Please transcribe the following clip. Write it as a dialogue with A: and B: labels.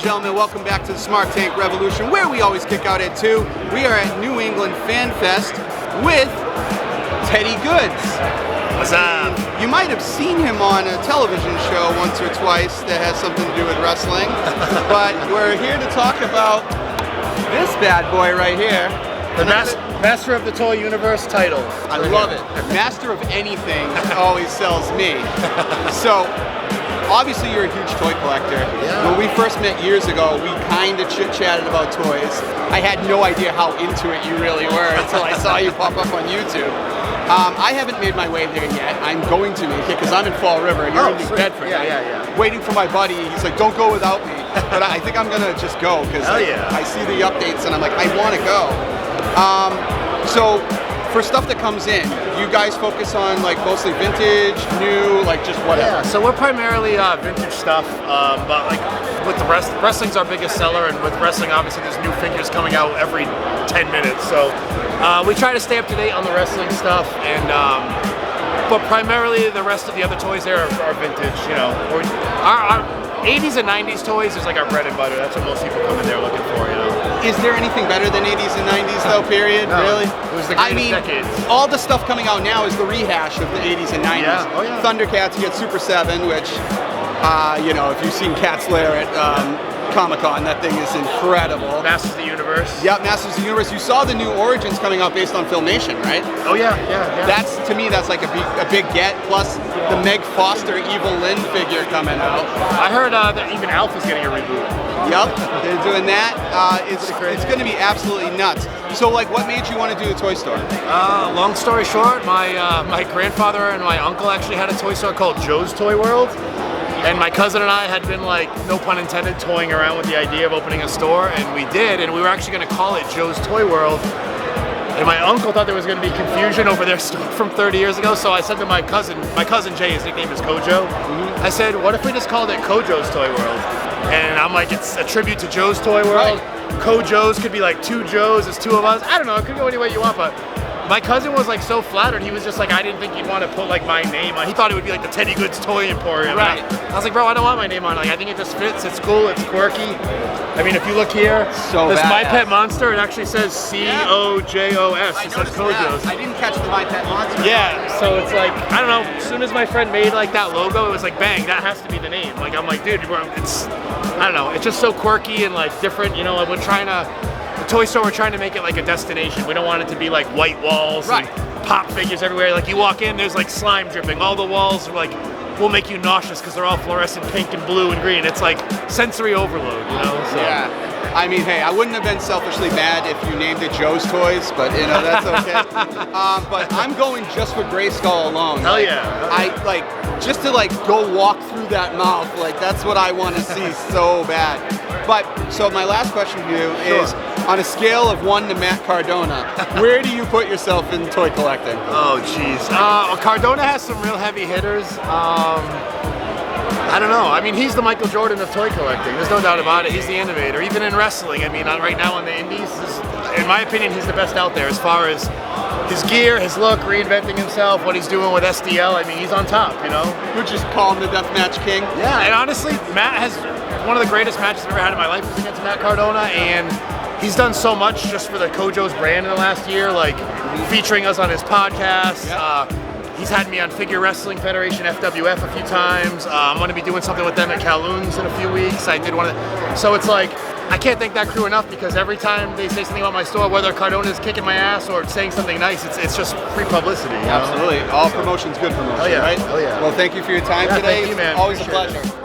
A: gentlemen, welcome back to the SmarkTank Revolution, where we always kick out at 2. We are at New England Fan Fest with Teddy Goodz.
B: What's up?
A: You might have seen him on a television show once or twice that has something to do with wrestling, but we're here to talk about this bad boy right here.
B: The Master of the Toy Universe title.
A: I love it. Master of anything always sells me. So, obviously you're a huge toy collector.
B: Yeah.
A: When we first met years ago, we kind of chit-chatted about toys. I had no idea how into it you really were until I saw you pop up on YouTube. I haven't made my way there yet. I'm going to make it because I'm in Fall River and you're in New Bedford.
B: Yeah.
A: Waiting for my buddy. He's like, don't go without me. But I think I'm going to just go because I see the updates and I'm like, I want to go. So for stuff that comes in, you guys focus on like mostly vintage, new, like just whatever?
B: Yeah, so we're primarily vintage stuff, but like with the wrestling's our biggest seller, and with wrestling obviously there's new figures coming out every 10 minutes. So we try to stay up to date on the wrestling stuff, and but primarily the rest of the other toys there are vintage. You know, our 80s and 90s toys is like our bread and butter. That's what most people come in there looking for, you know.
A: Is there anything better than 80s and 90s though, period?
B: No,
A: really?
B: It was the greatest decades.
A: All the stuff coming out now is the rehash of the 80s and 90s.
B: Yeah. Oh, yeah.
A: Thundercats, you get Super 7, which, you know, if you've seen Cat's Lair at Comic-Con, that thing is incredible.
B: Masters of the Universe.
A: Yep, Masters of the Universe. You saw the new Origins coming out based on Filmation, right?
B: Oh yeah.
A: That's, to me, that's like a big get. Plus the Meg Foster Evil Lynn figure coming out.
B: I heard that even Alpha's getting a reboot.
A: Yep, they're doing that. It's going to be absolutely nuts. So, like, what made you want to do a toy store?
B: Long story short, my grandfather and my uncle actually had a toy store called Joe's Toy World. And my cousin and I had been, like, no pun intended, toying around with the idea of opening a store, and we did, and we were actually going to call it Joe's Toy World. And my uncle thought there was going to be confusion over their store from 30 years ago, so I said to my cousin Jay, his nickname is Kojo, I said, what if we just called it Kojo's Toy World? And I'm like, it's a tribute to Joe's Toy World. Right. Kojo's could be like two Joes, it's two of us. I don't know, it could go any way you want, but my cousin was like so flattered. He was just like, I didn't think you'd want to put like my name on. He thought it would be like the Teddy Goodz Toy Emporium.
A: Right.
B: I was like, bro, I don't want my name on it. Like, I think it just fits. It's cool. It's quirky. I mean, if you look here, this My Pet Monster, it actually says COJO'S. It says Kojo's.
A: I didn't catch the My Pet Monster.
B: Yeah, so it's like, I don't know, as soon as my friend made like that logo, it was like, bang, that has to be the name. Like, I'm like, dude, it's, I don't know, it's just so quirky and like different, you know. We're trying to, the toy store, we're trying to make it like a destination. We don't want it to be like white walls and pop figures everywhere. Like, you walk in, there's like slime dripping. All the walls are like, will make you nauseous because they're all fluorescent pink and blue and green. It's like sensory overload, you know? So.
A: Yeah. I mean, hey, I wouldn't have been selfishly mad if you named it Joe's Toys, but you know, that's okay. But I'm going just for Grayskull alone.
B: Hell
A: like,
B: yeah.
A: I like, just to like go walk through that mouth, like that's what I want to see so bad. But, so my last question to you is, on a scale of 1 to Matt Cardona, where do you put yourself in toy collecting?
B: Oh, jeez. Cardona has some real heavy hitters. I don't know. I mean, he's the Michael Jordan of toy collecting. There's no doubt about it. He's the innovator. Even in wrestling, I mean, right now in the indies, in my opinion, he's the best out there as far as his gear, his look, reinventing himself, what he's doing with SDL. I mean, he's on top, you know?
A: Would just call him the Deathmatch King?
B: Yeah, and honestly, Matt has one of the greatest matches I've ever had in my life was against Matt Cardona, and he's done so much just for the COJO'S brand in the last year, like featuring us on his podcast.
A: Yep.
B: He's had me on Figure Wrestling Federation FWF a few times. I'm going to be doing something with them at Kowloon's in a few weeks. I did one of, so it's like, I can't thank that crew enough because every time they say something about my store, whether Cardona's kicking my ass or saying something nice, it's just free publicity. You know?
A: Absolutely. All promotion's good promotion,
B: yeah.
A: right?
B: Oh yeah.
A: Well, thank you for your time today.
B: Thank you, man.
A: Always
B: Appreciate
A: a pleasure.
B: it.